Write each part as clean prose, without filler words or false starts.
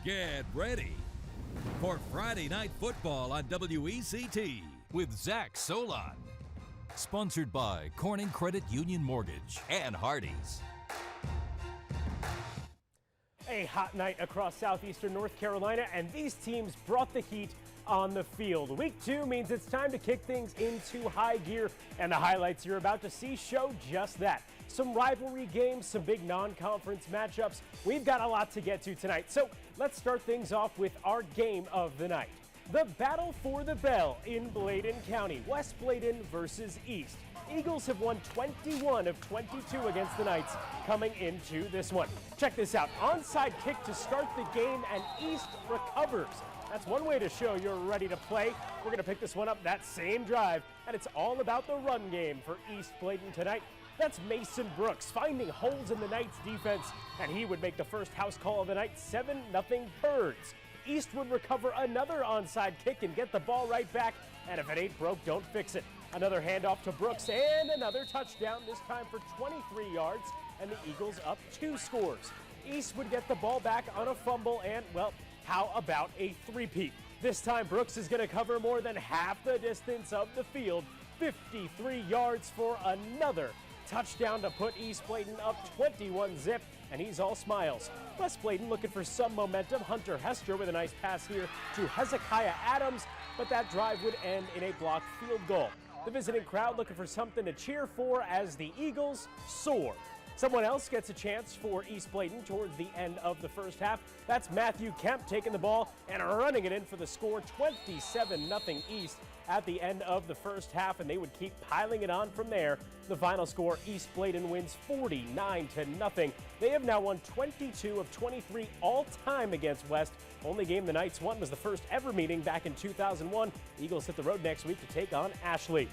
Get ready for Friday Night Football on WECT with Zach Solon. Sponsored by Corning Credit Union Mortgage and Hardee's. A hot night across southeastern North Carolina, and these teams brought the heat on the field. Week 2 means it's time to kick things into high gear, and the highlights you're about to see show just that. Some rivalry games, some big non-conference matchups. We've got a lot to get to tonight, so let's start things off with our game of the night. The battle for the bell in Bladen County, West Bladen versus East. Eagles have won 21 of 22 against the Knights coming into this one. Check this out, onside kick to start the game, and East recovers. That's one way to show you're ready to play. We're going to pick this one up that same drive, and it's all about the run game for East Bladen tonight. That's Mason Brooks finding holes in the Knights' defense, and he would make the first house call of the night, 7-0 Birds. East would recover another onside kick and get the ball right back, and if it ain't broke, don't fix it. Another handoff to Brooks and another touchdown, this time for 23 yards, and the Eagles up 2 scores. East would get the ball back on a fumble, and, well, how about a three-peat? This time Brooks is going to cover more than half the distance of the field, 53 yards for another touchdown to put East Bladen up 21-zip, and he's all smiles. West Bladen looking for some momentum. Hunter Hester with a nice pass here to Hezekiah Adams, but that drive would end in a blocked field goal. The visiting crowd looking for something to cheer for as the Eagles soar. Someone else gets a chance for East Bladen towards the end of the first half. That's Matthew Kemp taking the ball and running it in for the score, 27-0 East at the end of the first half, and they would keep piling it on from there. The final score, East Bladen wins 49-0. They have now won 22 of 23 all-time against West. Only game the Knights won was the first ever meeting back in 2001. The Eagles hit the road next week to take on Ashley.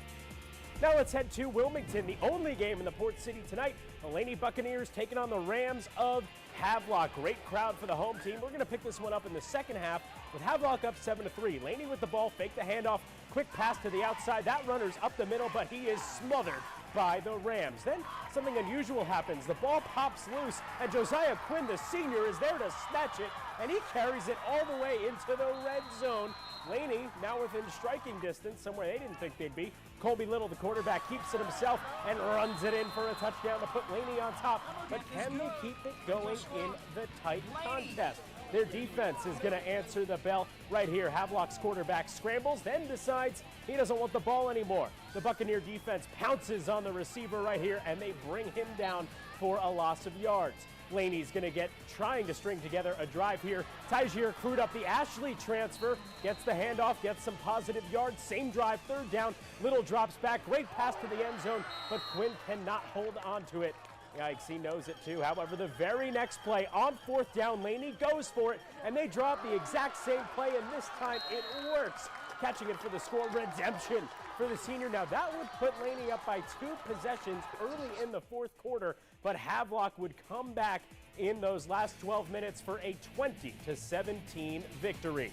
Now let's head to Wilmington, the only game in the Port City tonight. The Laney Buccaneers taking on the Rams of Havelock. Great crowd for the home team. We're going to pick this one up in the second half with Havelock up 7-3. Laney with the ball, fake the handoff, quick pass to the outside. That runner's up the middle, but he is smothered by the Rams. Then something unusual happens. The ball pops loose, and Josiah Quinn, the senior, is there to snatch it, and he carries it all the way into the red zone. Laney now within striking distance, somewhere they didn't think they'd be. Colby Little, the quarterback, keeps it himself and runs it in for a touchdown to put Laney on top. But can they keep it going in the tight contest? Their defense is going to answer the bell right here. Havelock's quarterback scrambles, then decides he doesn't want the ball anymore. The Buccaneer defense pounces on the receiver right here, and they bring him down for a loss of yards. Laney's going to trying to string together a drive here. Tygier crewed up the Ashley transfer, gets the handoff, gets some positive yards. Same drive, third down. Little drops back, great pass to the end zone, but Quinn cannot hold on to it. Yikes, he knows it too. However, the very next play on fourth down, Laney goes for it, and they drop the exact same play, and this time it works. Catching it for the score, redemption for the senior. Now that would put Laney up by 2 possessions early in the fourth quarter, but Havelock would come back in those last 12 minutes for a 20-17 victory.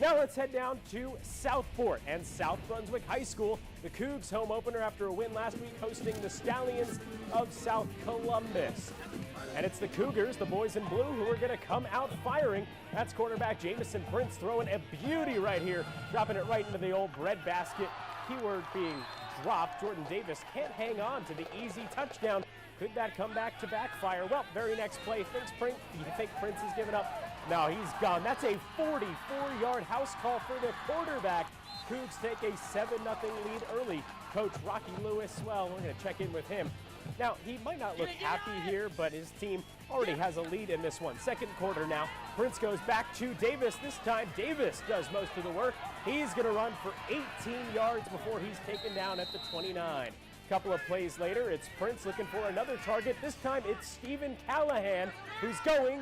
Now let's head down to Southport and South Brunswick High School. The Cougs home opener after a win last week, hosting the Stallions of South Columbus. And it's the Cougars, the boys in blue, who are going to come out firing. That's quarterback Jamison Prince throwing a beauty right here, dropping it right into the old bread basket. Keyword being dropped. Jordan Davis can't hang on to the easy touchdown. Could that come back to backfire? Well, very next play, you think Prince has given up? No, he's gone. That's a 44-yard house call for the quarterback. Cougs take a 7-0 lead early. Coach Rocky Lewis, well, we're going to check in with him. Now, he might not look happy here, but his team already has a lead in this one. Second quarter now. Prince goes back to Davis. This time, Davis does most of the work. He's going to run for 18 yards before he's taken down at the 29. Couple of plays later, it's Prince looking for another target. This time, it's Stephen Callahan, who's going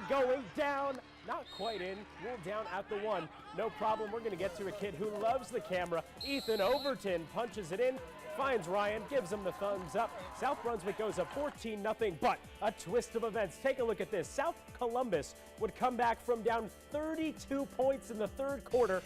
down. Not quite in, ruled down at the 1. No problem, we're going to get to a kid who loves the camera. Ethan Overton punches it in, finds Ryan, gives him the thumbs up. South Brunswick goes up 14-0, but a twist of events. Take a look at this. South Columbus would come back from down 32 points in the third quarter,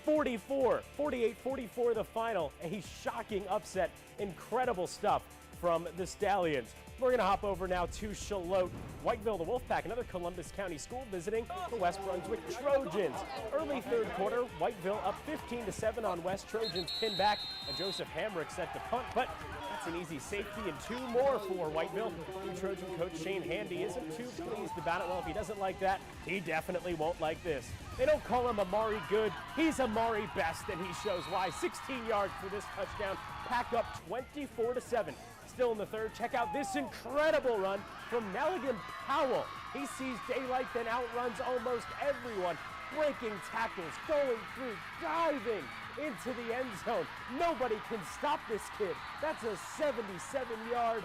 48-44 the final. A shocking upset. Incredible stuff from the Stallions. We're going to hop over now to Charlotte. Whiteville, the Wolfpack, another Columbus County school visiting the West Brunswick Trojans. Early third quarter, Whiteville up 15-7 on West. Trojans pinned back, and Joseph Hamrick set to punt, but that's an easy safety and 2 more for Whiteville. New Trojan coach Shane Handy isn't too pleased about it. Well, if he doesn't like that, he definitely won't like this. They don't call him Amari Good. He's Amari Best, and he shows why. 16 yards for this touchdown. Pack up 24-7. Still in the third, check out this incredible run from Nelligan Powell. He sees daylight, then outruns almost everyone, breaking tackles, going through, diving into the end zone. Nobody can stop this kid. That's a 77-yard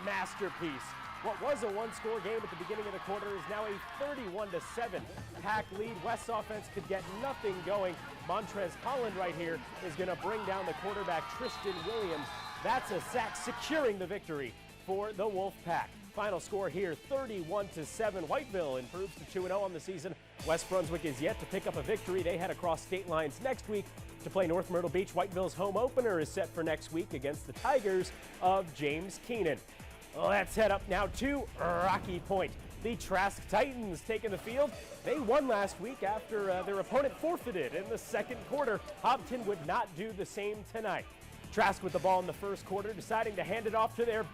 masterpiece. What was a one-score game at the beginning of the quarter is now a 31-7 Pack lead. West's offense could get nothing going. Montrez Holland right here is going to bring down the quarterback, Tristan Williams. That's a sack, securing the victory for the Wolfpack. Final score here, 31-7. Whiteville improves to 2-0 on the season. West Brunswick is yet to pick up a victory. They head across state lines next week to play North Myrtle Beach. Whiteville's home opener is set for next week against the Tigers of James Keenan. Let's head up now to Rocky Point. The Trask Titans taking the field. They won last week after their opponent forfeited in the second quarter. Hobton would not do the same tonight. Trask with the ball in the first quarter, deciding to hand it off to their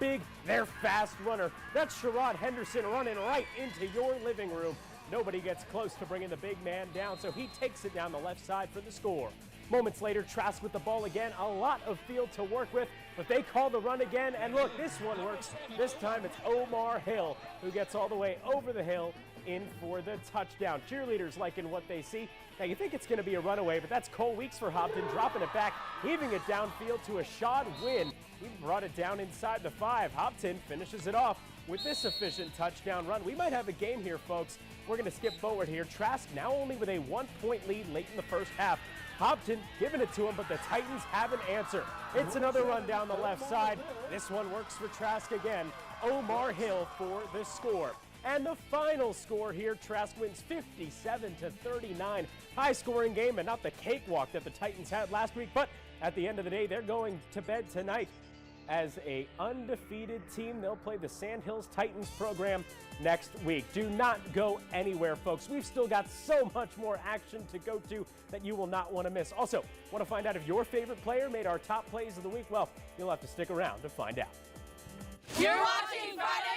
fast runner. That's Sherrod Henderson running right into your living room. Nobody gets close to bringing the big man down, so he takes it down the left side for the score. Moments later, Trask with the ball again. A lot of field to work with, but they call the run again, and look, this one works. This time it's Omar Hill who gets all the way over the hill in for the touchdown. Cheerleaders liking what they see. Now you think it's going to be a runaway, but that's Cole Weeks for Hobton, dropping it back, heaving it downfield to a Shad Wynn. He brought it down inside the 5. Hobton finishes it off with this efficient touchdown run. We might have a game here, folks. We're going to skip forward here. Trask now only with a 1-point lead late in the first half. Hobton giving it to him, but the Titans have an answer. It's another run down the left side. This one works for Trask again. Omar Hill for the score. And the final score here, Trask wins 57-39. High-scoring game, and not the cakewalk that the Titans had last week, but at the end of the day, they're going to bed tonight as a undefeated team. They'll play the Sandhills Titans program next week. Do not go anywhere, folks. We've still got so much more action to go to that you will not want to miss. Also, want to find out if your favorite player made our top plays of the week? Well, you'll have to stick around to find out. You're watching Friday